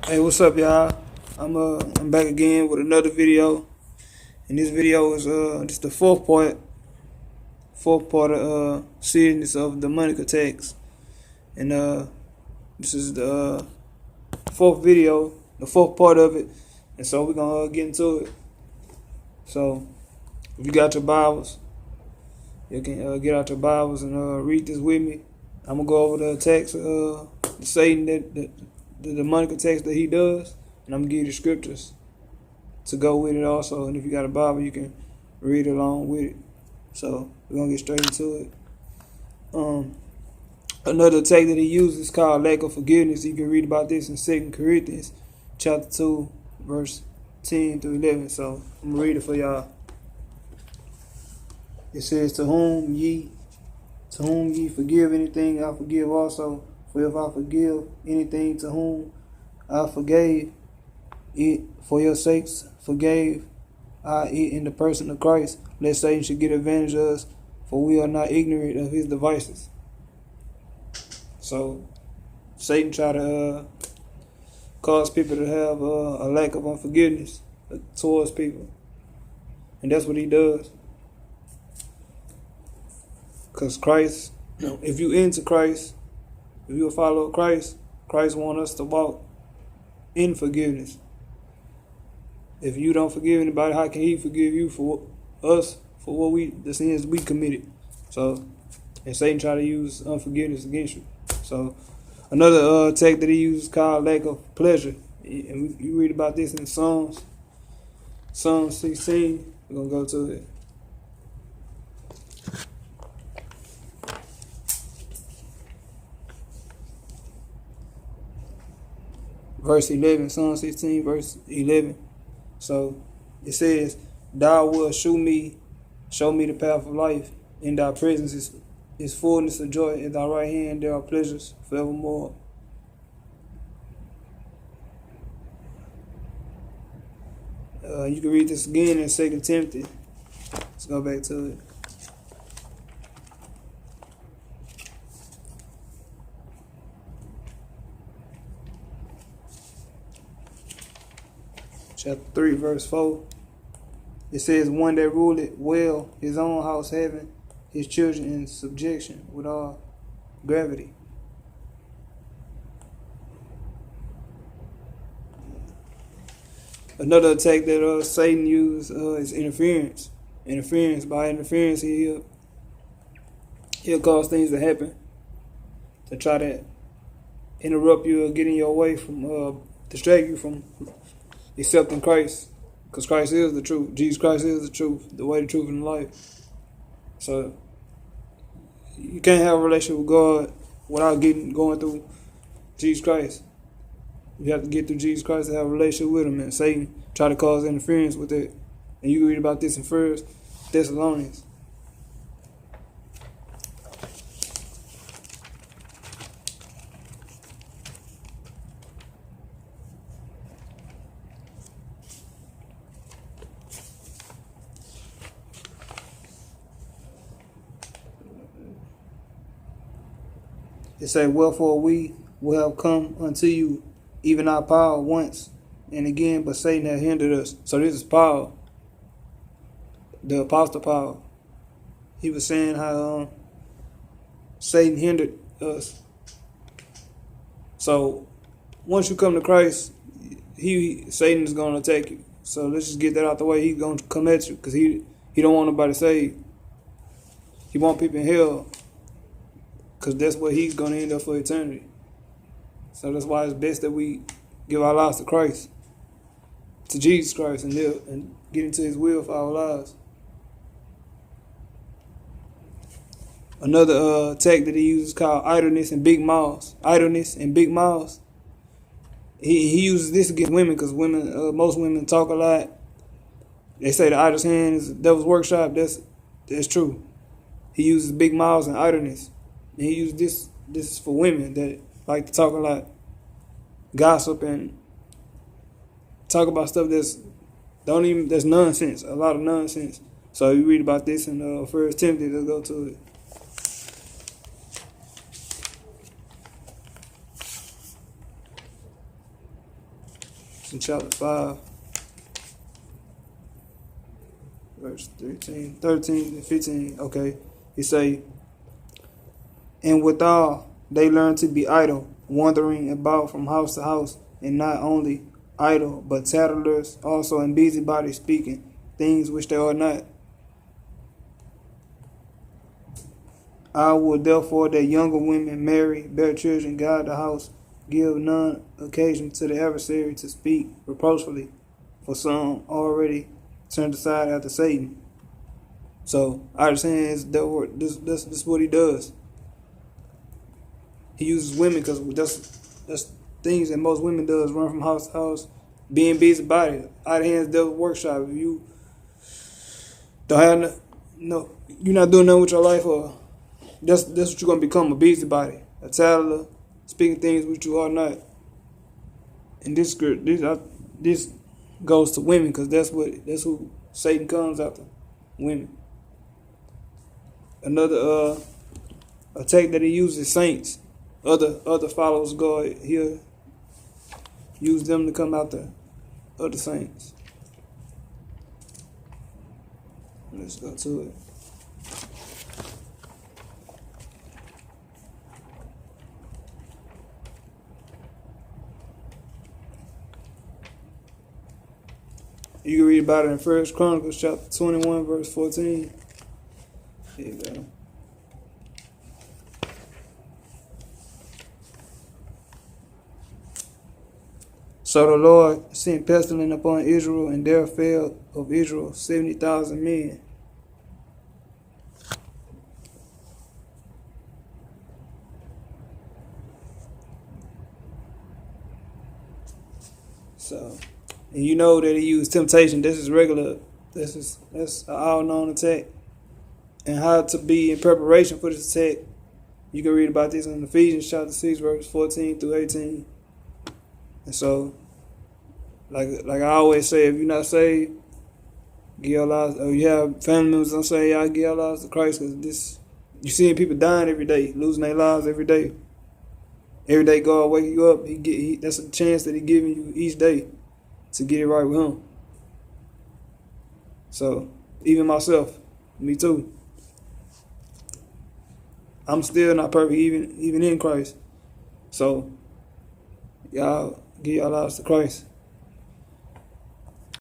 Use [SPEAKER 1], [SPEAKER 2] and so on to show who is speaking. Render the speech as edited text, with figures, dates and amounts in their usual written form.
[SPEAKER 1] Hey, what's up, y'all? I'm back again with another video, and this video is just the fourth part of seriousness of demonic attacks, and this is the fourth video, the fourth part of it, and so we're gonna get into it. So, if you got your Bibles, you can get out your Bibles and read this with me. I'm gonna go over the attacks, the Satan the demonic attacks that he does, and I'm gonna give you the scriptures to go with it also. And if you got a Bible, you can read along with it. So we're gonna get straight into it. Another attack that he uses is called lack of forgiveness. You can read about this in 2 Corinthians chapter 2, verse 10 through 11. So I'm gonna read it for y'all. It says, To whom ye forgive anything, I forgive also. For if I forgive anything to whom I forgave it, for your sakes forgave I it in the person of Christ, lest Satan should get advantage of us, for we are not ignorant of his devices. So Satan try to cause people to have a lack of unforgiveness towards people, and that's what he does. Because Christ, if you into Christ, if you're a follower of Christ, Christ wants us to walk in forgiveness. If you don't forgive anybody, how can he forgive you for us, for the sins we committed? So, and Satan try to use unforgiveness against you. So, another attack that he uses called lack of pleasure. And you read about this in Psalm 16. We're going to go to it. Verse 11, Psalm 16, verse 11. So it says, Thou wilt show me the path of life. In thy presence is fullness of joy. At thy right hand there are pleasures forevermore. You can read this again in 2 Timothy. Let's go back to it. Chapter 3, verse 4. It says, One that ruleth well his own house, having his children in subjection with all gravity. Another attack that Satan uses is interference. By interference, he'll cause things to happen to try to interrupt you or get in your way from distract you from accepting Christ, because Christ is the truth. Jesus Christ is the truth, the way, the truth, and the life. So you can't have a relationship with God without going through Jesus Christ. You have to get through Jesus Christ to have a relationship with him. And Satan try to cause interference with it. And you can read about this in 1 Thessalonians. It says, Wherefore we will have come unto you, even our power once and again, but Satan has hindered us. So this is Paul, the Apostle Paul. He was saying how Satan hindered us. So once you come to Christ, Satan is going to attack you. So let's just get that out the way. He's going to come at you because he don't want nobody saved. He want people in hell, because that's where he's going to end up for eternity. So that's why it's best that we give our lives to Christ, to Jesus Christ, and live and get into his will for our lives. Another attack that he uses is called idleness and big mouths. Idleness and big mouths. He uses this against women, because most women talk a lot. They say the idle's hand is the devil's workshop. That's true. He uses big mouths and idleness. And he uses this is for women that like to talk a lot, gossip, and talk about stuff that's nonsense, a lot of nonsense. So you read about this in 1 Timothy. Let's go to it. It's in chapter 5, verse 13 and 15. Okay. He say, and withal they learn to be idle, wandering about from house to house, and not only idle, but tattlers also, and busybodies, speaking things which they are not. I would therefore that younger women marry, bear children, guard the house, give none occasion to the adversary to speak reproachfully, for some already turned aside after Satan. So I understand this what he does. He uses women because that's things that most women does, run from house to house, being busybody, out of hands devil workshop. If you don't have you're not doing nothing with your life, or that's what you're gonna become, a busybody, a tattler, speaking things which you are not. And this goes to women because that's who Satan comes after, women. Another attack that he uses saints, other followers of God. He'll use them to come after other saints. Let's go to it. You can read about it in 1 Chronicles chapter 21, verse 14. Here you go. So the Lord sent pestilence upon Israel, and there fell of Israel 70,000 men. So, and you know that he used temptation. This is regular. That's an all-known attack. And how to be in preparation for this attack, you can read about this in Ephesians chapter 6, verse 14 through 18. And so, like I always say, if you're not saved, give your lives, or you have family members don't say, y'all give your lives to Christ, because you seeing people dying every day, losing their lives every day. Every day God wake you up, that's a chance that he giving you each day to get it right with him. So, even myself, me too. I'm still not perfect, even in Christ. So, y'all give your lives to Christ.